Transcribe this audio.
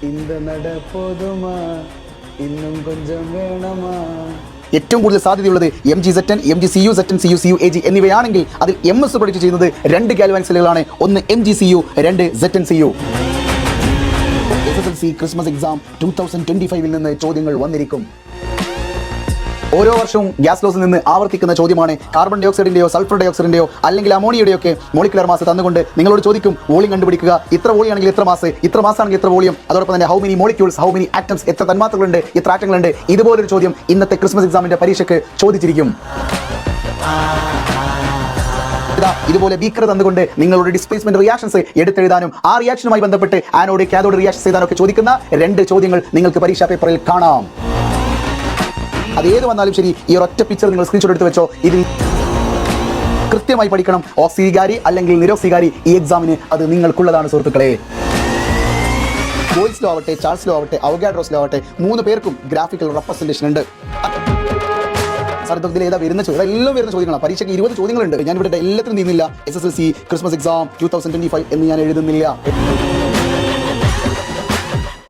இந்த நட போதுமா இன்னும் கொஞ்சம் வேணமா. ഏറ്റവും കൂടുതൽ സാധ്യതയുള്ളത് MGZN, MGCU-ZN, CU AG എന്നിവയാണെങ്കിൽ അതിൽ MS പ്രൊഡിക്റ്റ് ചെയ്യുന്നത് 2 ഗാൽവാനിക് സെല്ലുകളാണ്. ഒന്ന് MGCU, 2 ZNCU. SSLC Christmas exam 2025 നിന്ന് ചോദ്യങ്ങൾ വന്നിരിക്കും. ഓരോ വർഷവും ഗ്യാസ് ലോസിൽ നിന്ന് ആവർത്തിക്കുന്ന ചോദ്യമാണ് കാർബൺ ഡൈ ഓക്സൈഡിന്റെയോ സൾഫർ ഡൈ ഓക്സൈഡിന്റെയോ അല്ലെങ്കിൽ അമോണിയയുടെയോ ഒക്കെ മോളിക്കുലർ മാസ് തന്നുകൊണ്ട് നിങ്ങളോട് ചോദിക്കും വോളിയം കണ്ടുപിടിക്കുക. ഇത്ര വോളിയം ആണെങ്കിൽ എത്ര മാസ്, ഇത്ര മാസ് ആണെങ്കിൽ എത്ര വോളിയം, അതോടൊപ്പം തന്നെ how many molecules, how many atoms, എത്ര തന്മാത്രകളുണ്ട്, എത്ര ആറ്റങ്ങളുണ്ട്. ഇതുപോലൊരു ചോദ്യം ഇന്നത്തെ ക്രിസ്മസ് എക്സാമിന്റെ പരീക്ഷയ്ക്ക് ചോദിച്ചിരിക്കും. ഇതുപോലെ ബീക്കർ തന്നുകൊണ്ട് നിങ്ങളുടെ ഡിസ്പ്ലേസ്മെന്റ് റിയാക്ഷൻസ് എടുത്തെഴുതാനും ആ റിയാക്ഷനുമായി ബന്ധപ്പെട്ട് ആനോഡ് കാഥോഡ് റിയാക്ഷൻ ചെയ്താനും ഒക്കെ ചോദിക്കുന്ന 2 ചോദ്യങ്ങൾ നിങ്ങൾക്ക് പരീക്ഷാ പേപ്പറിൽ കാണാം. അതേത് വന്നാലും ശരി, ഈ ഒരൊറ്റ പിക്ചർ നിങ്ങൾ സ്ക്രീൻഷോട്ട് എടുത്ത് വെച്ചോ. ഇതിൽ കൃത്യമായി പഠിക്കണം. ഓക്സികാരി അല്ലെങ്കിൽ നിരോക്സികാരി ഈ എക്സാമിന് അത് നിങ്ങൾക്കുള്ളതാണ് സുഹൃത്തുക്കളെ. ബോയ്സിലോ ആവട്ടെ, ചാൾസിലോ ആവട്ടെ, അവഗാഡ്രോസിലോ ആവട്ടെ, 3 പേർക്കും ഗ്രാഫിക്കൽ റെപ്രസെന്റേഷൻ ഉണ്ട്. ഇതിൽ ഏതാ വരുന്ന ചോദ്യം? എല്ലാം വരുന്ന ചോദ്യങ്ങളാണ്. പരീക്ഷയ്ക്ക് 20 ചോദ്യങ്ങളുണ്ട്. ഞാൻ ഇവിടെ എല്ലാത്തിനും നീങ്ങുന്നില്ല. SSLC ക്രിസ്മസ് എക്സാം 2025 എന്ന് ഞാൻ എഴുതുന്നില്ല.